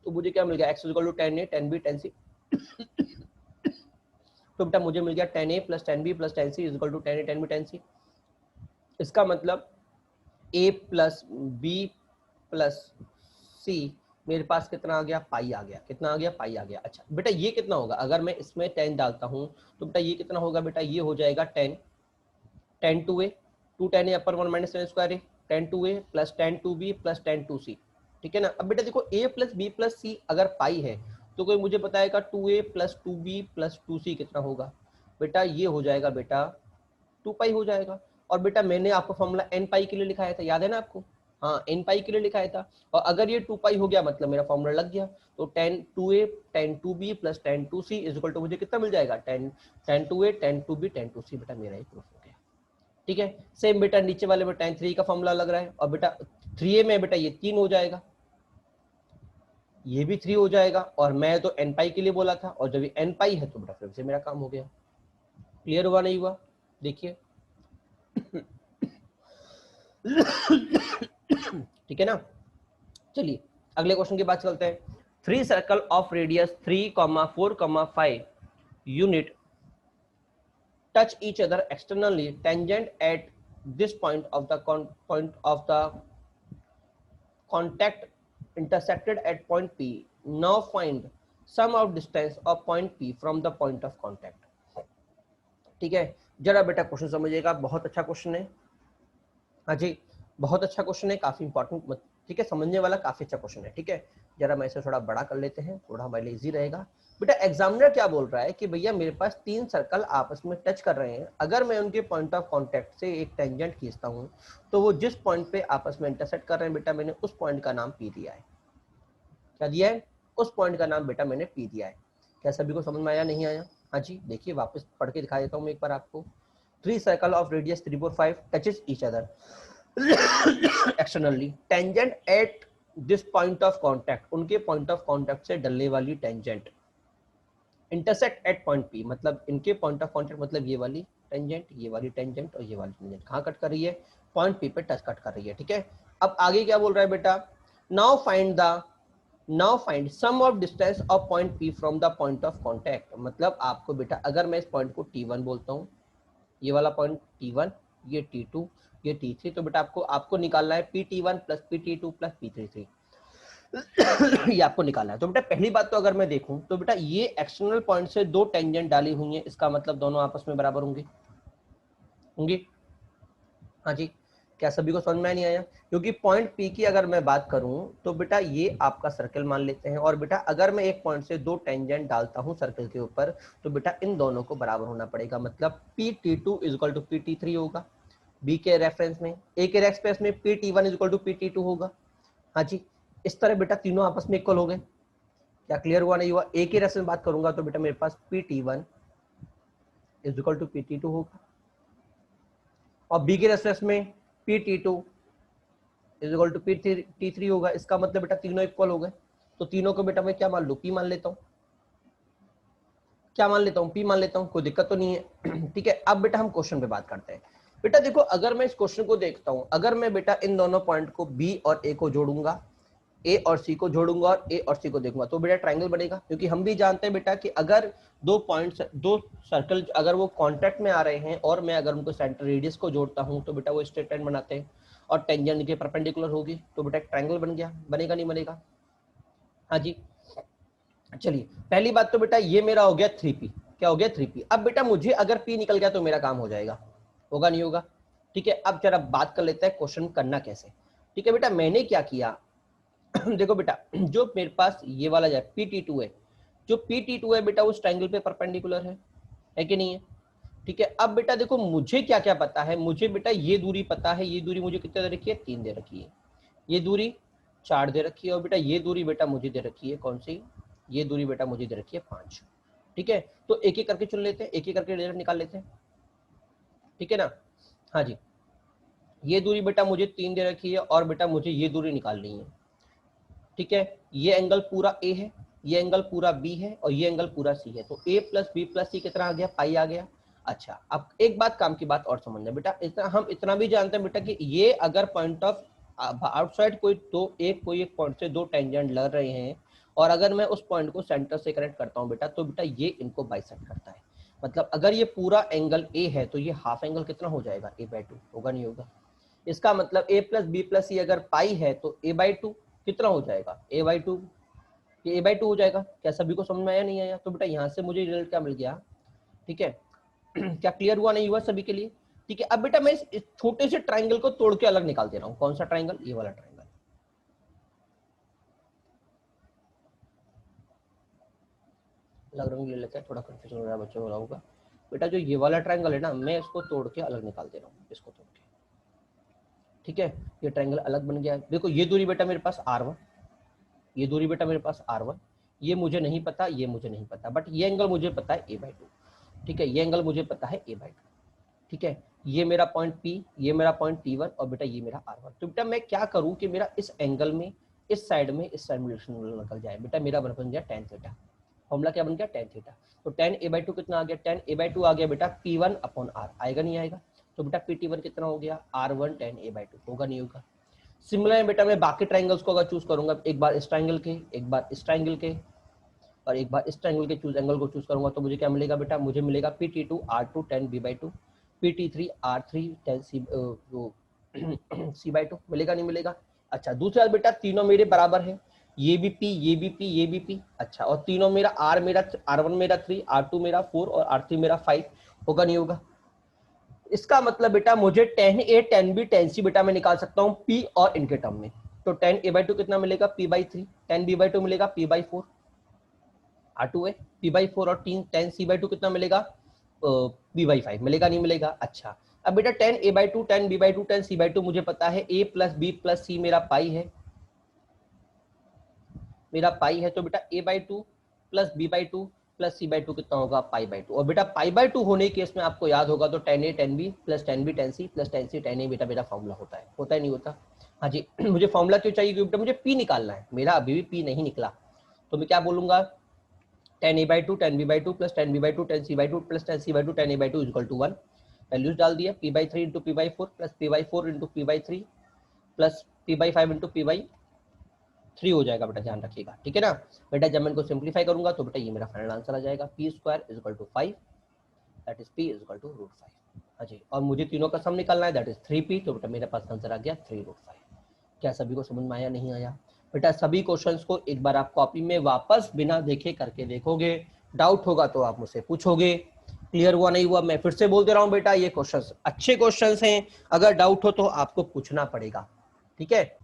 Speaker 1: तो मुझे क्या मिल गया, x equal to tan a tan b tan c, तो बेटा मुझे मिल गया tan a plus tan b plus tan c is equal to tan a tan b tan c। इसका मतलब a plus b plus c मेरे पास कितना आ गया, पाई आ गया, कितना आ गया, पाई आ गया। अच्छा बेटा ये कितना होगा, अगर मैं इसमें tan डालता हूं तो बेटा ये कितना होगा, बेटा ये हो जाएगा tan 2a, 2 tan a upper 1 minus tan square a, tan 2a plus tan 2b plus tan 2c, ठीक है ना। अब बेटा देखो a plus b plus c अगर पाई है तो कोई मुझे बताएगा 2a plus 2b plus 2c कितना होगा, बेटा ये हो जाएगा बेटा 2 पाई हो जाएगा। और बेटा मैंने आपको फॉर्मूला n पाई के लिए लिखाया था, याद है ना आपको, हाँ n पाई के लिए लिखाया था, और अगर ये 2 पाई हो गया मतलब मेरा फॉर्मूला लग गया। तो tan 2a tan 2b plus tan 2c is equal to मुझे कितना मिल जाएगा, tan 2a tan 2b tan 2c, बेटा मेरा ये प्रूफ हो गया, ठीक है। सेम बेटा नीचे वाले में tan 3 का फॉर्मूला लग रहा है, और बेटा 3a में बेटा ये 3 हो जाएगा, ये भी 3 हो जाएगा, और मैं तो n पाई के लिए बोला था, और जब ये n पाई है तो बेटा फिर से मेरा काम हो गया। क्लियर हुआ नहीं हुआ, देखिए ठीक है ना। चलिए अगले क्वेश्चन की बात चलते हैं। 3 circle of radius 3, 4, 5 unit touch each other externally tangent at this point of the contact intersected at point P. Now find sum of distance of point P from the point of contact. ठीक है, जरा बेटा क्वेश्चन समझिएगा, बहुत अच्छा क्वेश्चन है, हाँ जी बहुत अच्छा क्वेश्चन है, काफी इंपॉर्टेंट, ठीक है, समझने वाला काफी अच्छा क्वेश्चन है, ठीक है। जरा मैं इसे थोड़ा बड़ा कर लेते हैं, थोड़ा हमारे लिए इजी रहेगा। बेटा एग्जामिनर क्या बोल रहा है कि भैया मेरे पास 3 सर्कल आपस में टच कर रहे हैं, अगर मैं उनके पॉइंट ऑफ कांटेक्ट से एक टेंजेंट खींचता हूं तो वो जिस पॉइंट पे आपस में इंटरसेक्ट कर रहे हैं बेटा मैंने उस पॉइंट का नाम पी दिया है, क्या दिया है, उस पॉइंट का नाम बेटा मैंने पी दिया है। क्या सभी को समझ में आया, नहीं आया? हाँ जी, देखिए वापस पढ़ के दिखा देता हूँ मैं एक बार आपको। 3 circle of radius 3, 4, 5 touches each other externally, tangent at this point of contact, उनके पॉइंट ऑफ कॉन्टैक्ट से डलने वाली tangent, intersect at point P, मतलब इनके पॉइंट ऑफ कॉन्टैक्ट मतलब ये वाली टेंजेंट, ये वाली टेंजेंट और ये वाली टेंजेंट कहाँ कट कर रही है, पॉइंट पी पे टच कट कर रही है। ठीक है, अब आगे क्या बोल रहा है बेटा, now find sum of distance of point P from the point of contact, मतलब आपको बेटा अगर मैं इस पॉइंट को T1 बोलता हूँ, ये वाला पॉइंट T1, ये T2, ये T3, तो बेटा आपको निकालना है PT1 plus PT2 plus P33 ये आपको निकालना है। तो बेटा पहली बात तो अगर मैं देखूं तो बेटा ये एक्सटर्नल पॉइंट से दो टेंजेंट डाली हुई हैं, इसका मतलब दोनों आपस में बराबर होंगे। हाँ जी, क्या सभी को समझ में नहीं आया? क्योंकि पॉइंट पी की अगर मैं बात करूं तो बेटा ये आपका सर्कल मान लेते हैं, और बेटा अगर मैं एक पॉइंट से दो टेंजेंट डालता हूं सर्कल के ऊपर तो बेटा इन दोनों को बराबर होना पड़ेगा, मतलब PT2 is equal to PT3 होगा बी के रेफरेंस में, ए के रेफरेंस में PT1 is equal to PT2 होगा। हाँ जी, इस तरह बेटा तीनों आपस में इक्वल हो गए। क्या क्लियर हुआ, नहीं हुआ? ए के रेफरेंस बात करूंगा तो बेटा मेरे पास PT1 is equal to PT2 होगा, और बी के रेफरेंस में PT2 is equal to T3 होगा। इसका मतलब बेटा तीनों इक्वल हो गए, तो तीनों को बेटा मैं क्या मान लूं, P मान लेता हूँ। क्या मान लेता हूँ, P मान लेता हूँ, कोई दिक्कत तो नहीं है। ठीक है, अब बेटा हम क्वेश्चन पे बात करते हैं। बेटा देखो, अगर मैं इस क्वेश्चन को देखता हूँ, अगर मैं बेटा इन दोनों पॉइंट को B और A को जोड़ूंगा, ए और सी को जोड़ूंगा और ए और सी को देखूंगा तो बेटा ट्रायंगल बनेगा, क्योंकि हम भी जानते हैं बेटा कि अगर दो पॉइंट्स, दो सर्कल अगर वो कांटेक्ट में आ रहे हैं और मैं अगर उनको सेंटर रेडियस को जोड़ता हूं तो बेटा वो स्ट्रेट लाइन बनाते हैं और टेंजेंट के परपेंडिकुलर होगी, तो बेटा ट्रायंगल बन गया। बनेगा नहीं बनेगा? हाँ जी, चलिए पहली बात तो बेटा ये मेरा हो गया 3P। क्या हो गया, 3P। अब बेटा मुझे अगर P निकल गया तो मेरा काम हो जाएगा, होगा नहीं होगा? ठीक है, अब जरा बात कर लेते हैं क्वेश्चन करना कैसे। ठीक है बेटा, मैंने क्या किया देखो बेटा, जो मेरे पास ये वाला जो PT2 है, जो PT2 है बेटा उस ट्रायंगल पे परपेंडिकुलर है कि नहीं है? ठीक है, अब बेटा देखो मुझे क्या क्या पता है, मुझे बेटा ये दूरी पता है, ये दूरी मुझे कितने दे रखी है, 3 दे रखी है, ये दूरी 4 दे रखी है, और बेटा ये दूरी बेटा मुझे दे रखी है कौन सी, ये दूरी बेटा मुझे दे रखी है 5। ठीक है, तो एक एक करके चुन लेते हैं, एक एक करके रिजल्ट निकाल लेते हैं। ठीक है ना? हाँ जी, ये दूरी बेटा मुझे 3 दे रखी है और बेटा मुझे ये दूरी निकालनी है। ठीक है, ये एंगल पूरा ए है, ये एंगल पूरा बी है और ये एंगल पूरा सी है, तो ए प्लस बी प्लस सी कितना आ गया, पाई आ गया। अच्छा, अब एक बात काम की बात और समझना बेटा, हम इतना भी जानते हैं बेटा कि ये अगर पॉइंट ऑफ आउटसाइड कोई एक पॉइंट से दो टेंजेंट लड़ रहे हैं और अगर मैं उस पॉइंट को सेंटर से कनेक्ट करता हूँ बेटा, तो बेटा ये इनको बाइसेक्ट करता है। मतलब अगर ये पूरा एंगल ए है तो ये हाफ एंगल कितना हो जाएगा, A/2 होगा नहीं होगा? इसका मतलब a plus B plus C अगर पाई है तो A/2 कितना हो जाएगा, A/2, ये A/2 हो जाएगा। क्या सभी को समझ में आया, नहीं आया? तो बेटा यहाँ से मुझे रिजल्ट क्या मिल गया? ठीक है क्या क्लियर हुआ, नहीं हुआ सभी के लिए? ठीक है, अब बेटा मैं इस छोटे से ट्राइंगल को तोड़ के अलग निकाल दे रहा हूँ। कौन सा ट्राइंगल, ये वाला ट्राइंगल। अलग रंग ले लेते हैं, थोड़ा कंफ्यूजन हो रहा है बच्चों को होगा। बेटा जो ये वाला ट्राइंगल है ना, मैं इसको तोड़ के अलग निकाल दे रहा हूँ, इसको तोड़ के। ठीक है, ये ट्राइंगल अलग बन गया है। देखो ये दूरी बेटा मेरे पास R1, ये दूरी बेटा मेरे पास R1, ये मुझे नहीं पता, ये मुझे नहीं पता, बट ये एंगल मुझे पता है A/2। ठीक है, ये एंगल मुझे पता है A/2। ठीक है, ये मेरा पॉइंट P, ये मेरा पॉइंट T1 और बेटा ये मेरा R1। तो बेटा मैं क्या करूं कि मेरा इस एंगल में इस साइड में इस साइड में रिलेशन निकल जाए। बेटा मेरा बन गया tan थीटा। फॉर्मूला क्या बन गया, tan थीटा। तो tan A/2 कितना आ गया, tan A/2 आ गया बेटा P1/R। आएगा नहीं आएगा? तो बेटा PT1 कितना हो गया, R1 tan A/2। होगा नहीं होगा? सिमिलर बेटा मैं बाकी ट्राइंगल्स को अगर चूज करूंगा, एक बार इस ट्राइंगल के, एक बार इस ट्राइंगल के और एक बार इस ट्राइंगल के एंगल को चूज करूंगा, तो मुझे क्या मिलेगा बेटा, मुझे मिलेगा PT2 R2 tan B/2, PT3 R3 tan C/2। मिलेगा नहीं मिलेगा? अच्छा, दूसरा बेटा तीनों मेरे बराबर है, ये भी P, ये भी P, ये भी P। अच्छा, और तीनों मेरा R1 मेरा 3, R2 मेरा 4 और R3 मेरा 5। होगा नहीं होगा? इसका मतलब बेटा मुझे tan A tan B tan C बेटा मैं निकाल सकता हूँ P और इनके टर्म में। तो tan A/2 कितना मिलेगा, P/3, tan B/2 मिलेगा P/4, R2 है P/4 और tan C/2 कितना मिलेगा, P/5। मिलेगा नहीं मिलेगा? अच्छा, अब बेटा tan A/2 tan B/2 tan C/2 मुझे पता है, A plus B plus C मेरा पाई है, मेरा पाई है, तो बेटा a/2 plus b/2 plus c/2 कितना होगा, π/2। और बेटा π/2 होने के केस में आपको याद होगा तो tan a tan b plus tan b tan c plus tan c tan a बेटा मेरा फॉर्मूला होता है नहीं होता? हाँ जी। मुझे फॉर्मूला क्यों चाहिए, क्योंकि बेटा मुझे p निकालना है, मेरा अभी भी p नहीं निकला, तो मैं क्या बोलूंगा, tan a/2 tan b/2 plus tan b/2 tan c/2 plus tan c/2 tan a/2 is equal to 1। Values डाल दिया, p/3 into p/4 plus p/4 into p/3 plus p/5 into p/3 हो जाएगा बेटा, ध्यान रखिएगा, ठीक है ना बेटा। जब मैं इनको सिंप्लीफाई करूंगा तो बेटा ये मेरा फाइनल आंसर आ जाएगा, p square is equal to 5, that is p is equal to √5। हाँ जी, और मुझे तीनों का सम निकालना है, दैट इज 3p, तो बेटा मेरे पास आंसर आ गया 3√5। क्या सभी को समझ में आया, नहीं आया? बेटा सभी क्वेश्चंस को एक बार आप कॉपी में वापस बिना देखे करके देखोगे, डाउट होगा तो आप मुझसे पूछोगे, क्लियर हुआ नहीं हुआ? मैं फिर से बोल दे रहा हूं बेटा, ये क्वेश्चंस अच्छे क्वेश्चंस हैं, अगर डाउट हो तो आपको पूछना पड़ेगा, ठीक है?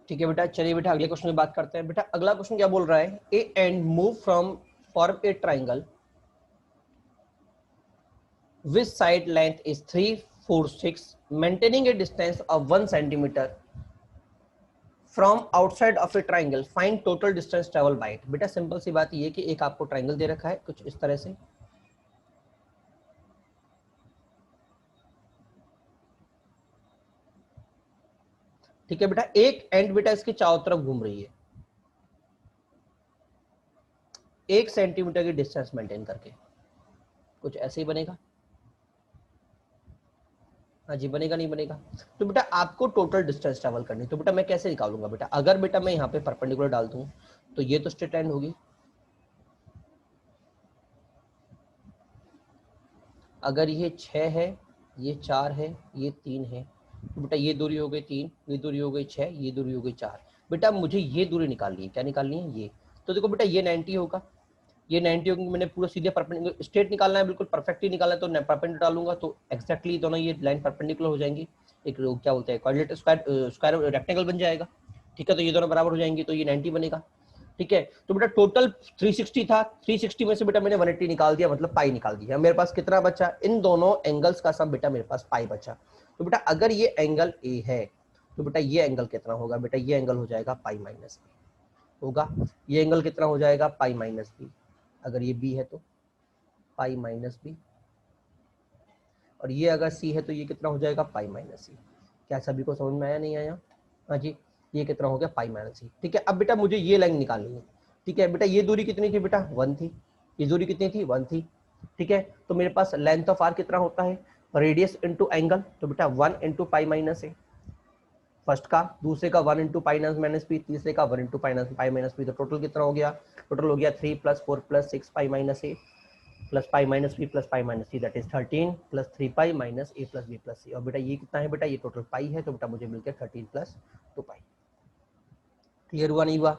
Speaker 1: ठीक है बेटा, चलिए बेटा अगले क्वेश्चन की बात करते हैं। बेटा अगला क्वेश्चन क्या बोल रहा है, A and move from form A triangle which side length is 3 4 6 maintaining A distance of 1 centimetre from outside of A triangle, find total distance travel by it. बेटा सिंपल सी बात ये कि एक आपको ट्राइंगल दे रखा है कुछ इस तरह से, ठीक है बेटा, एक एंड बेटा इसके चारों तरफ घूम रही है 1 सेंटीमीटर की डिस्टेंस मेंटेन करके, कुछ ऐसे ही बनेगा। हाँ जी, बनेगा नहीं बनेगा? तो बेटा आपको टोटल डिस्टेंस ट्रेवल करनी, तो बेटा मैं कैसे निकालूंगा बेटा, अगर बेटा मैं यहाँ पे परपेंडिकुलर डाल दूं तो ये तो स्ट्रेट लाइन होगी, अगर ये 6 है, ये 4 है, ये 3 है, तो बेटा ये दूरी हो गई 3, ये दूरी हो गई 6, ये दूरी हो गई 4। बेटा मुझे ये दूरी निकालनी है, क्या निकालनी है, ये। तो देखो बेटा ये 90 होगा, ये 90 होगी, मैंने पूरा सीधे परपेंडिकुलर स्ट्रेट निकालना है, बिल्कुल परफेक्टली निकालना है, तो परपेंडिकुलर डालूंगा तो एक्जैक्टली दोनों ये लाइन परपेंडिकुलर हो जाएंगी, एक क्या बोलते हैं क्वाड्रेटिक स्क्वायर रेक्टेंगल बन जाएगा, ठीक है? तो ये दोनों बराबर हो जाएंगे, तो ये 90 बनेगा, ठीक है? तो बेटा टोटल 360 था, 360 में से बेटा मैंने 180 निकाल दिया, मतलब पाई निकाल दिया, मेरे पास कितना बचा, इन दोनों एंगल्स का सम बेटा मेरे पास पाई बचा। तो बेटा अगर ये एंगल ए है तो बेटा ये एंगल कितना होगा, बेटा ये एंगल हो जाएगा पाई माइनस बी होगा, ये एंगल कितना हो जाएगा, पाई माइनस बी, अगर ये बी है तो पाई माइनस बी, और ये अगर सी है तो ये कितना हो जाएगा, पाई माइनस सी। क्या सभी को समझ में आया, नहीं आया? हाँ जी, ये कितना हो गया, पाई माइनस सी, ठीक है? अब बेटा मुझे ये लाइन निकालनी है, ठीक है बेटा? ये दूरी कितनी थी बेटा, 1 थी, ये दूरी कितनी थी, 1 थी, ठीक है? तो मेरे पास लेंथ ऑफ आर कितना होता है, रेडियस इंटू एंगल, तो बेटा 1 इंटू पाई माइनस ए, फर्स्ट का, दूसरे का 1 इंटू पाई माइनस बी, तीसरे का 1 इंटू पाई माइनस बी, तो टोटल कितना हो गया, टोटल हो गया 3 + 4 + 6 pi minus A plus pi minus b plus pi minus C, that is 13 plus 3 pi minus A plus B plus c. और बेटा ये कितना है बेटा, ये टोटल पाई है, तो बेटा मुझे मिल गया 13 + 2 पाई। क्लियर हुआ नहीं हुआ?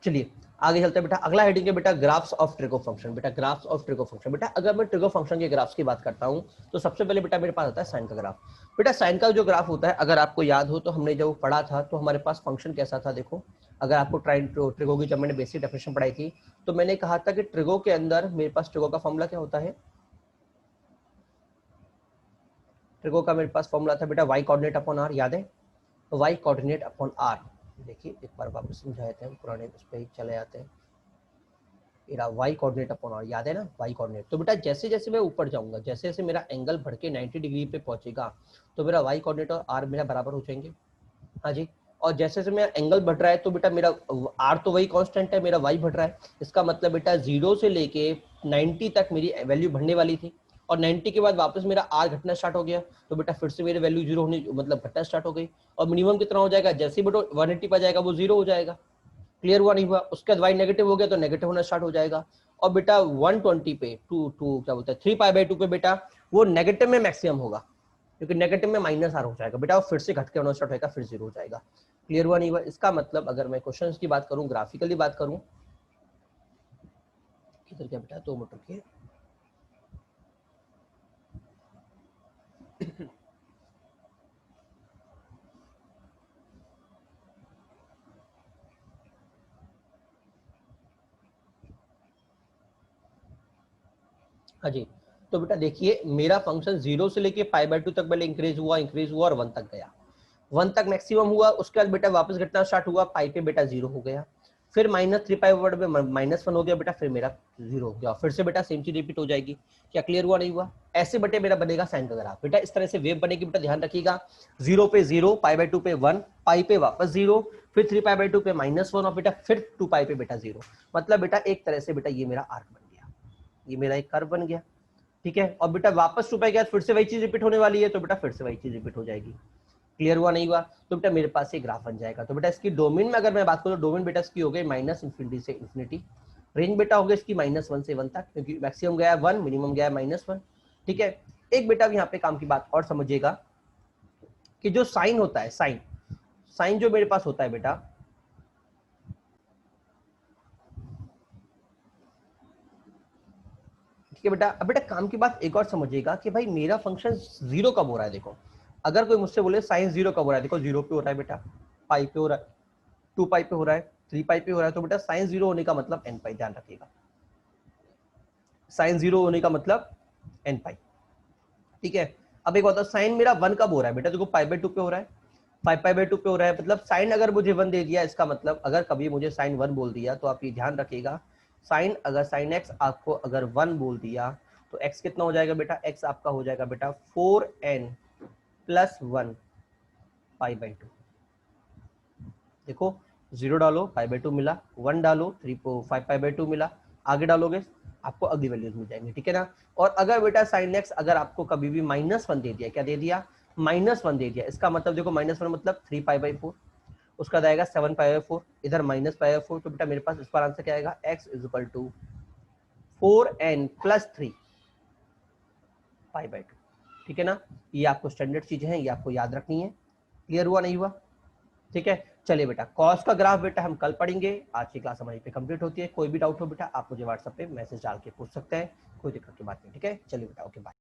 Speaker 1: चलिए आगे चलते हैं बेटा, अगला हेडिंग है बेटा ग्राफ्स ऑफ ट्रिगो फंक्शन। बेटा ग्राफ्स ऑफ ट्रिगो फंक्शन, बेटा अगर मैं ट्रिगो फंक्शन के ग्राफ्स की बात करता हूं तो सबसे पहले बेटा मेरे पास आता है साइन का ग्राफ। बेटा साइन का जो ग्राफ होता है, अगर आपको याद हो तो हमने जब पढ़ा था तो हमारे पास फंक्शन कैसा था, देखो अगर आपको ट्रिगो की जब मैंने बेसिक डेफिनेशन पढ़ाई थी तो मैंने कहा था कि ट्रिगो के अंदर मेरे पास ट्रिगो का फॉर्मूला क्या होता है, ट्रिगो का मेरे पास फॉर्मूला था बेटा y कोऑर्डिनेट अपॉन r, याद है? y कोऑर्डिनेट अपॉन r, देखिए एक बार वापस समझाते हैं, पुराने उस पर ही चले आते हैं, मेरा y कोऑर्डिनेट अपॉन r, याद है ना y कोऑर्डिनेट। तो बेटा जैसे जैसे मैं ऊपर जाऊंगा, जैसे जैसे मेरा एंगल बढ़ के 90 डिग्री पे पहुंचेगा तो मेरा y कोऑर्डिनेट और r मेरा बराबर हो जाएंगे। हाँ जी, और जैसे जैसे मेरा एंगल बढ़ रहा है तो बेटा मेरा r तो वही कांस्टेंट है, मेरा y बढ़ रहा है, इसका मतलब बेटा 0 से लेके 90 तक मेरी वैल्यू बढ़ने वाली थी, और 90 के बाद वापस मेरा r घटना स्टार्ट हो गया, तो बेटा फिर से मेरी वैल्यू 0 होने मतलब घटना स्टार्ट हो गई, और मिनिमम कितना हो जाएगा, जैसे ही बेटा 180 पर जाएगा वो 0 हो जाएगा। क्लियर हुआ नहीं हुआ? उसके बाद y नेगेटिव हो गया तो नेगेटिव होना स्टार्ट हो जाएगा, और बेटा 120 पे टू क्या बोलते हैं 3π/2 पे बेटा वो नेगेटिव में मैक्सिमम होगा, क्योंकि नेगेटिव में माइनस r हो जाएगा बेटा, और फिर से घट के होना स्टार्ट होगा, फिर 0 हो जाएगा। क्लियर हुआ नहीं हुआ? इसका मतलब अगर मैं क्वेश्चंस की बात करूं, ग्राफिकली बात करूं, किधर क्या बेटा 2 मिनट रुकिए, हाँ जी। तो बेटा देखिए मेरा फंक्शन 0 से लेके π/2 तक पहले इंक्रीज हुआ और 1 तक गया, 1 तक मैक्सिमम हुआ, उसके बाद बेटा वापस घटना स्टार्ट हुआ, पाई पे बेटा 0 हो गया, फिर माइनस 3 में -1 हो गया बेटा, फिर मेरा 0 हो गया, फिर से बेटा सेम चीज रिपीट हो जाएगी। क्या क्लियर हुआ नहीं हुआ? ऐसे बेटे मेरा बनेगा साइन का ग्राफ। बेटा इस तरह से वेव बनेगी बेटा, ध्यान रखिएगा। 0 पे 0, π/2 पे 1, पाई पे वापस 0, फिर 3π/2 पे -1 और बेटा फिर 2π पे बेटा 0। मतलब बेटा एक तरह से बेटा ये मेरा आर्क बन गया, ये मेरा एक कर्व बन गया, ठीक है। और बेटा वापस 2π के बाद फिर से वही चीज रिपीट होने वाली है, तो बेटा फिर से वही चीज रिपीट हो जाएगी। क्लियर हुआ नहीं हुआ? तो बेटा मेरे पास ये ग्राफ बन जाएगा। तो बेटा इसकी डोमेन में अगर मैं बात करूं, डोमेन बेटा इसकी हो गई -∞ से इन्फिनिटी, रेंज बेटा हो गया इसकी -1 से 1 तक, क्योंकि मैक्सिमम गया है 1, मिनिमम गया है -1, ठीक है। एक बेटा यहाँ पे काम की बात और समझिएगा कि जो साइन होता है, साइन साइन जो मेरे पास होता है बेटा, ठीक है बेटा। अब बेटा काम की बात एक और समझिएगा कि भाई मेरा फंक्शन 0 कब हो रहा है। देखो अगर कोई मुझसे बोले साइन 0 कब हो रहा है, देखो 0 पे हो रहा है बेटा, पाई पे हो रहा है, 2π पे हो रहा है, 3π पे हो रहा है, तो बेटा साइन 0 होने का मतलब nπ, ध्यान रखिएगा। साइन 0 होने का मतलब nπ, ठीक है। अब एक बताओ साइन मेरा 1 कब हो रहा है बेटा, देखो π/2 पे हो रहा है, 5π/2 पे हो रहा है, मतलब साइन अगर मुझे 1 दे दिया, इसका मतलब अगर कभी मुझे साइन 1 बोल दिया तो आप ये ध्यान रखिएगा, साइन अगर साइन x आपको अगर 1 बोल दिया तो x कितना हो जाएगा बेटा, x आपका हो जाएगा बेटा 4n + 1 π/2। देखो 0 डालो π/2 मिला, 1 डालो 5π/2 मिला, आगे डालोगे आपको अगली वैल्यूज मिल जाएंगी, ठीक है ना। और अगर बेटा साइन x अगर आपको कभी भी -1 दे दिया, क्या दे दिया, -1 दे दिया, इसका मतलब देखो -1 मतलब 3π/4, उसका आएगा 7π/4, इधर -π/4, तो बेटा मेरे पास इस पर आंसर क्या आएगा, x = 4n + 3 π/2, ठीक है ना। ये आपको स्टैंडर्ड चीजें हैं, ये आपको याद रखनी है। क्लियर हुआ नहीं हुआ? ठीक है। चलिए बेटा कॉस का ग्राफ बेटा हम कल पढ़ेंगे। आज की क्लास हमारी पे कंप्लीट होती है। कोई भी डाउट हो बेटा आप मुझे व्हाट्सएप पे मैसेज डाल के पूछ सकते हैं, कोई दिक्कत की बात नहीं, ठीक है। चलिए बेटा, ओके बाय।